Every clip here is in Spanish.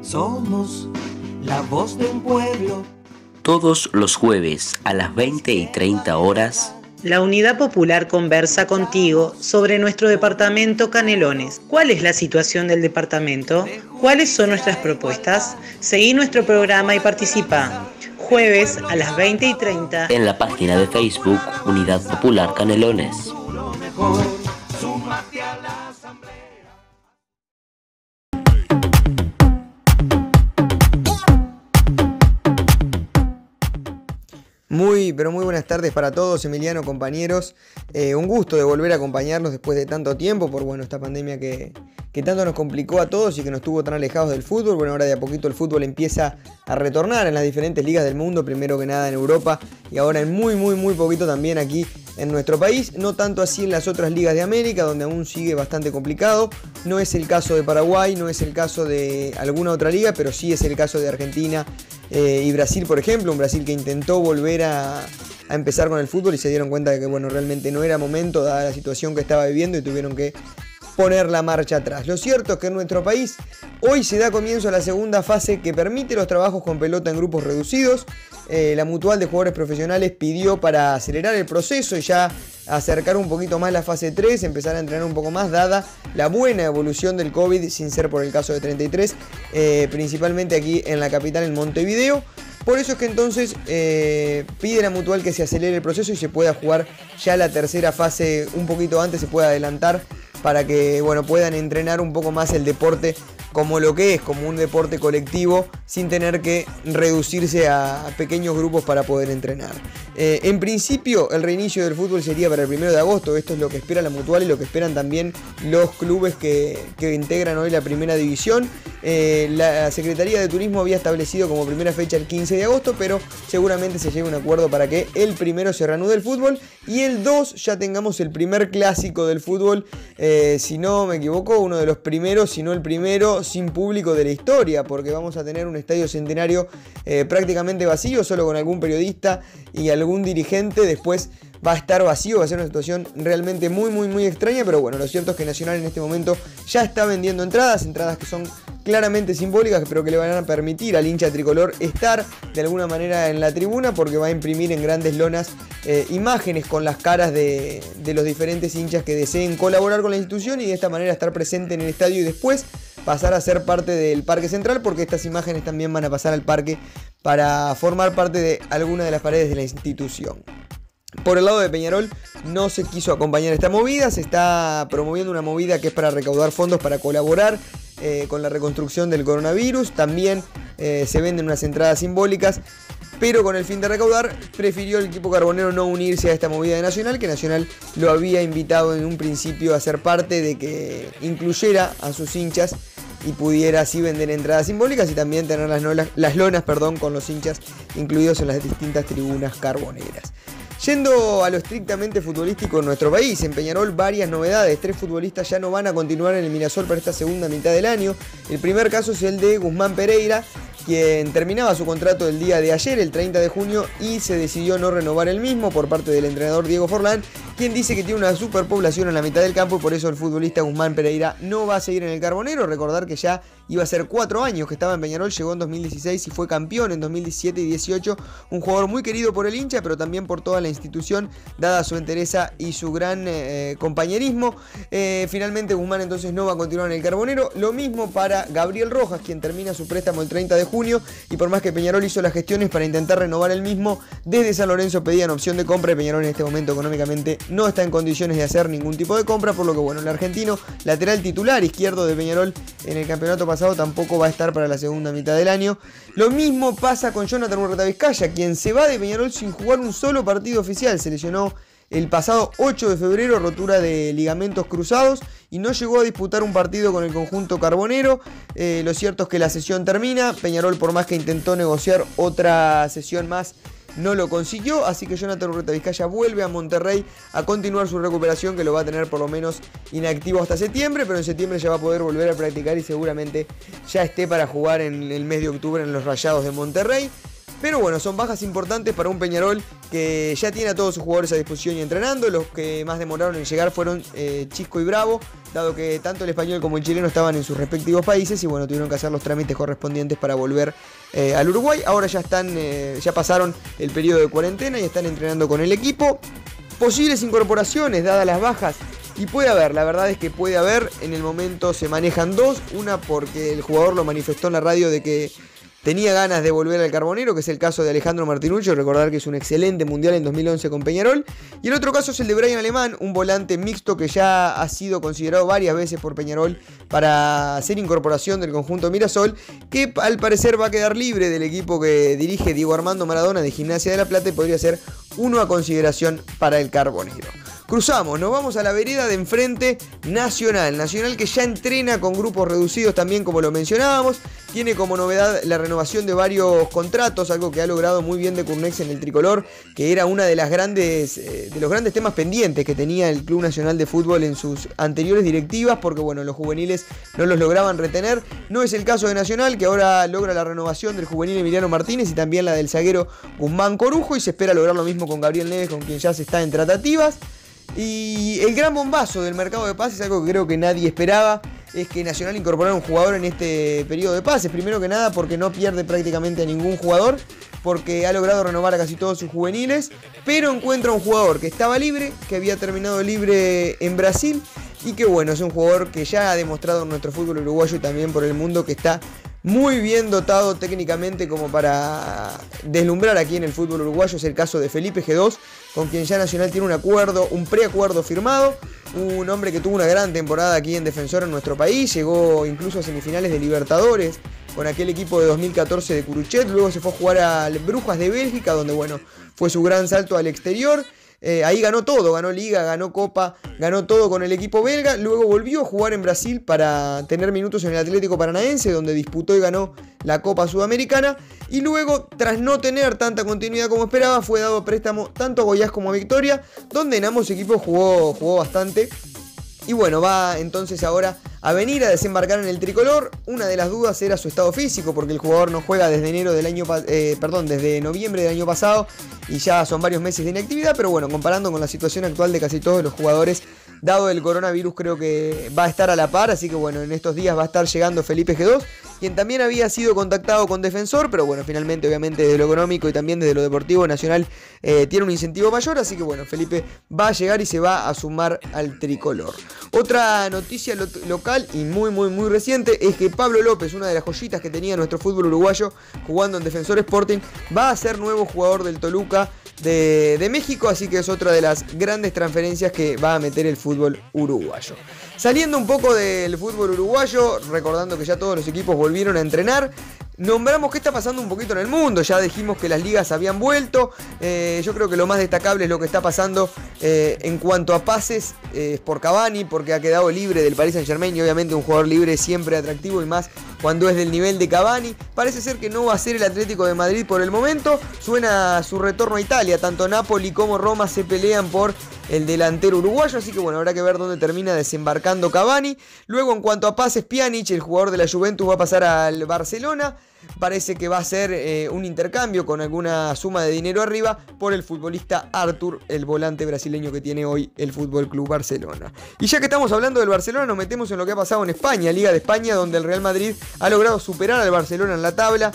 Somos la voz de un pueblo. Todos los jueves a las 20:30 horas, la Unidad Popular conversa contigo sobre nuestro departamento Canelones. ¿Cuál es la situación del departamento? ¿Cuáles son nuestras propuestas? Seguí nuestro programa y participa. Jueves a las 20:30 en la página de Facebook Unidad Popular Canelones. Muy buenas tardes para todos, Emiliano, compañeros. Un gusto de volver a acompañarlos después de tanto tiempo por esta pandemia que tanto nos complicó a todos y que nos tuvo tan alejados del fútbol. Bueno, ahora de a poquito el fútbol empieza a retornar en las diferentes ligas del mundo, primero que nada en Europa y ahora en muy poquito también aquí en nuestro país. No tanto así en las otras ligas de América, donde aún sigue bastante complicado. No es el caso de Paraguay, no es el caso de alguna otra liga, pero sí es el caso de Argentina y Brasil, por ejemplo. Un Brasil que intentó volver a empezar con el fútbol y se dieron cuenta de que realmente no era momento dada la situación que estaba viviendo y tuvieron que poner la marcha atrás. Lo cierto es que en nuestro país hoy se da comienzo a la segunda fase que permite los trabajos con pelota en grupos reducidos. La Mutual de Jugadores Profesionales pidió para acelerar el proceso y ya acercar un poquito más la fase 3, empezar a entrenar un poco más dada la buena evolución del COVID, sin ser por el caso de 33, principalmente aquí en la capital, en Montevideo. Por eso es que entonces pide la Mutual que se acelere el proceso y se pueda jugar ya la tercera fase un poquito antes, se pueda adelantar para que puedan entrenar un poco más el deporte como lo que es, como un deporte colectivo, sin tener que reducirse a pequeños grupos para poder entrenar. En principio, el reinicio del fútbol sería para el 1 de agosto, esto es lo que espera la Mutual y lo que esperan también los clubes que integran hoy la primera división. La Secretaría de Turismo había establecido como primera fecha el 15 de agosto, pero seguramente se llegue a un acuerdo para que el 1 se reanude el fútbol y el 2 ya tengamos el primer clásico del fútbol, si no me equivoco, uno de los primeros, si no el primero, sin público de la historia, porque vamos a tener un estadio centenario prácticamente vacío, solo con algún periodista y algún dirigente. Después va a estar vacío, va a ser una situación realmente muy extraña, pero lo cierto es que Nacional en este momento ya está vendiendo entradas que son claramente simbólicas, pero que le van a permitir al hincha tricolor estar de alguna manera en la tribuna, porque va a imprimir en grandes lonas imágenes con las caras de los diferentes hinchas que deseen colaborar con la institución y de esta manera estar presente en el estadio y después pasar a ser parte del Parque Central, porque estas imágenes también van a pasar al parque para formar parte de alguna de las paredes de la institución. Por el lado de Peñarol no se quiso acompañar esta movida, se está promoviendo una movida que es para recaudar fondos para colaborar con la reconstrucción del coronavirus. También se venden unas entradas simbólicas, pero con el fin de recaudar prefirió el equipo carbonero no unirse a esta movida de Nacional, que Nacional lo había invitado en un principio a ser parte de que incluyera a sus hinchas y pudiera así vender entradas simbólicas y también tener las lonas con los hinchas incluidos en las distintas tribunas carboneras. Yendo a lo estrictamente futbolístico en nuestro país, en Peñarol varias novedades. 3 futbolistas ya no van a continuar en el Mirasol para esta segunda mitad del año. El primer caso es el de Guzmán Pereira, quien terminaba su contrato el día de ayer, el 30 de junio, y se decidió no renovar el mismo por parte del entrenador Diego Forlán, quien dice que tiene una superpoblación en la mitad del campo y por eso el futbolista Guzmán Pereira no va a seguir en el Carbonero. Recordar que ya iba a ser 4 años que estaba en Peñarol, llegó en 2016 y fue campeón en 2017 y 2018. Un jugador muy querido por el hincha, pero también por toda la institución, dada su entereza y su gran compañerismo. Finalmente Guzmán entonces no va a continuar en el Carbonero. Lo mismo para Gabriel Rojas, quien termina su préstamo el 30 de junio y por más que Peñarol hizo las gestiones para intentar renovar el mismo, desde San Lorenzo pedían opción de compra y Peñarol en este momento económicamente no está en condiciones de hacer ningún tipo de compra, por lo que el argentino, lateral titular izquierdo de Peñarol en el campeonato pasado, tampoco va a estar para la segunda mitad del año. Lo mismo pasa con Jonathan Urreta Vizcaya, quien se va de Peñarol sin jugar un solo partido oficial. Se lesionó el pasado 8 de febrero, rotura de ligamentos cruzados, y no llegó a disputar un partido con el conjunto carbonero. Lo cierto es que la sesión termina. Peñarol, por más que intentó negociar otra sesión más, no lo consiguió, así que Jonathan Urreta Vizcaya vuelve a Monterrey a continuar su recuperación, que lo va a tener por lo menos inactivo hasta septiembre, pero en septiembre ya va a poder volver a practicar y seguramente ya esté para jugar en el mes de octubre en los Rayados de Monterrey. Pero bueno, son bajas importantes para un Peñarol que ya tiene a todos sus jugadores a disposición y entrenando. Los que más demoraron en llegar fueron Chisco y Bravo, dado que tanto el español como el chileno estaban en sus respectivos países y bueno, tuvieron que hacer los trámites correspondientes para volver al Uruguay. Ahora ya ya pasaron el periodo de cuarentena y están entrenando con el equipo. Posibles incorporaciones dadas las bajas. Y puede haber, la verdad es que puede haber. En el momento se manejan dos. Una porque el jugador lo manifestó en la radio de que tenía ganas de volver al Carbonero, que es el caso de Alejandro Martinucci, recordar que es un excelente mundial en 2011 con Peñarol. Y el otro caso es el de Brian Alemán, un volante mixto que ya ha sido considerado varias veces por Peñarol para hacer incorporación del conjunto Mirasol, que al parecer va a quedar libre del equipo que dirige Diego Armando Maradona de Gimnasia de La Plata y podría ser uno a consideración para el Carbonero. Cruzamos, nos vamos a la vereda de enfrente, Nacional que ya entrena con grupos reducidos también, como lo mencionábamos. Tiene como novedad la renovación de varios contratos, algo que ha logrado muy bien de Curnex en el tricolor, que era una de los grandes temas pendientes que tenía el Club Nacional de Fútbol en sus anteriores directivas, porque bueno, los juveniles no los lograban retener. No es el caso de Nacional, que ahora logra la renovación del juvenil Emiliano Martínez y también la del zaguero Guzmán Corujo, y se espera lograr lo mismo con Gabriel Neves, con quien ya se está en tratativas. Y el gran bombazo del mercado de pases, algo que creo que nadie esperaba, es que Nacional incorporara un jugador en este periodo de pases. Primero que nada porque no pierde prácticamente a ningún jugador, porque ha logrado renovar a casi todos sus juveniles, pero encuentra un jugador que estaba libre, que había terminado libre en Brasil, y que bueno, es un jugador que ya ha demostrado en nuestro fútbol uruguayo y también por el mundo que está muy bien dotado técnicamente como para deslumbrar aquí en el fútbol uruguayo. Es el caso de Felipe G2, con quien ya Nacional tiene un preacuerdo firmado. Un hombre que tuvo una gran temporada aquí en Defensor en nuestro país, llegó incluso a semifinales de Libertadores con aquel equipo de 2014 de Curuchet. Luego se fue a jugar al Brujas de Bélgica, donde bueno, fue su gran salto al exterior. Ahí ganó todo, ganó Liga, ganó Copa, ganó todo con el equipo belga. Luego volvió a jugar en Brasil para tener minutos en el Atlético Paranaense, donde disputó y ganó la Copa Sudamericana. Y luego, tras no tener tanta continuidad como esperaba, fue dado a préstamo tanto a Goiás como a Victoria, donde en ambos equipos jugó bastante. Y bueno, va entonces ahora a venir a desembarcar en el tricolor. Una de las dudas era su estado físico, porque el jugador no juega desde desde noviembre del año pasado y ya son varios meses de inactividad. Pero bueno, comparando con la situación actual de casi todos los jugadores, dado el coronavirus, creo que va a estar a la par. Así que bueno, en estos días va a estar llegando Felipe G2, quien también había sido contactado con Defensor, pero bueno, finalmente, obviamente, desde lo económico y también desde lo deportivo, Nacional tiene un incentivo mayor, así que bueno, Felipe va a llegar y se va a sumar al tricolor. Otra noticia local y muy reciente es que Pablo López, una de las joyitas que tenía nuestro fútbol uruguayo jugando en Defensor Sporting, va a ser nuevo jugador del Toluca de México, así que es otra de las grandes transferencias que va a meter el fútbol uruguayo. Saliendo un poco del fútbol uruguayo, recordando que ya todos los equipos volvieron a entrenar, nombramos qué está pasando un poquito en el mundo. Ya dijimos que las ligas habían vuelto. Yo creo que lo más destacable es lo que está pasando en cuanto a pases por Cavani, porque ha quedado libre del Paris Saint-Germain, y obviamente un jugador libre es siempre atractivo, y más cuando es del nivel de Cavani. Parece ser que no va a ser el Atlético de Madrid por el momento. Suena su retorno a Italia. Tanto Napoli como Roma se pelean por el delantero uruguayo, así que bueno, habrá que ver dónde termina desembarcando Cavani. Luego, en cuanto a pases, Pjanic, el jugador de la Juventus, va a pasar al Barcelona. Parece que va a ser un intercambio con alguna suma de dinero arriba por el futbolista Arthur, el volante brasileño que tiene hoy el FC Barcelona. Y ya que estamos hablando del Barcelona, nos metemos en lo que ha pasado en España, Liga de España, donde el Real Madrid ha logrado superar al Barcelona en la tabla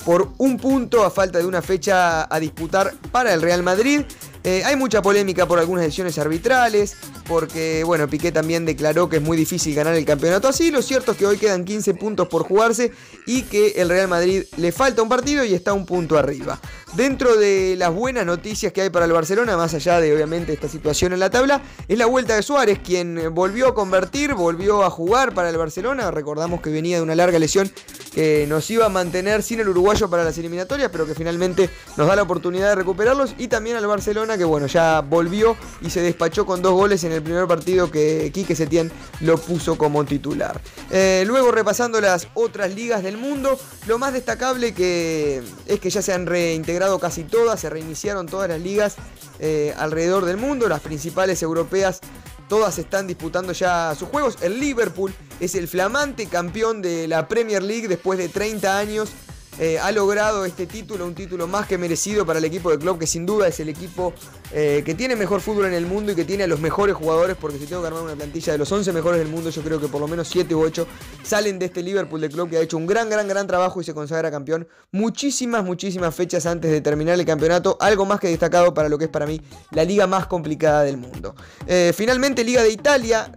por un punto a falta de una fecha a disputar para el Real Madrid. Hay mucha polémica por algunas decisiones arbitrales, porque bueno, Piqué también declaró que es muy difícil ganar el campeonato así. Lo cierto es que hoy quedan 15 puntos por jugarse y que el Real Madrid le falta un partido y está un punto arriba. Dentro de las buenas noticias que hay para el Barcelona, más allá de obviamente esta situación en la tabla, es la vuelta de Suárez, quien volvió a convertir, volvió a jugar para el Barcelona. Recordamos que venía de una larga lesión que nos iba a mantener sin el uruguayo para las eliminatorias, pero que finalmente nos da la oportunidad de recuperarlos. Y también al Barcelona, que bueno, ya volvió y se despachó con 2 goles en el primer partido que Quique Setién lo puso como titular. Luego, repasando las otras ligas del mundo, lo más destacable es que ya se han reintegrado casi todas, se reiniciaron todas las ligas alrededor del mundo. Las principales europeas todas están disputando ya sus juegos. El Liverpool es el flamante campeón de la Premier League después de 30 años ha logrado este título, un título más que merecido para el equipo de Klopp, que sin duda es el equipo que tiene mejor fútbol en el mundo y que tiene a los mejores jugadores, porque si tengo que armar una plantilla de los 11 mejores del mundo, yo creo que por lo menos 7 u 8 salen de este Liverpool de Klopp, que ha hecho un gran trabajo y se consagra campeón muchísimas fechas antes de terminar el campeonato, algo más que destacado para lo que es para mí la liga más complicada del mundo. Finalmente, Liga de Italia,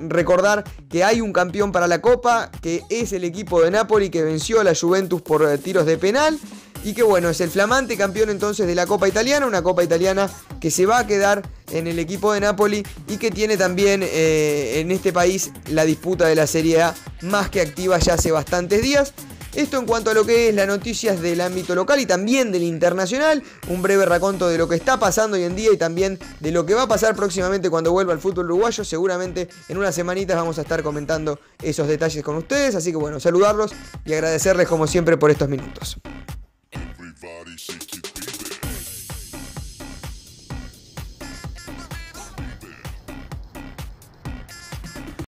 recordar que hay un campeón para la Copa, que es el equipo de Napoli, que venció a la Juventus por tiros de penal, y que bueno, es el flamante campeón entonces de la Copa Italiana, una Copa Italiana que se va a quedar en el equipo de Napoli y que tiene también en este país la disputa de la Serie A más que activa ya hace bastantes días. Esto en cuanto a lo que es las noticias del ámbito local y también del internacional, un breve raconto de lo que está pasando hoy en día y también de lo que va a pasar próximamente cuando vuelva al fútbol uruguayo. Seguramente en unas semanitas vamos a estar comentando esos detalles con ustedes, así que bueno, saludarlos y agradecerles como siempre por estos minutos.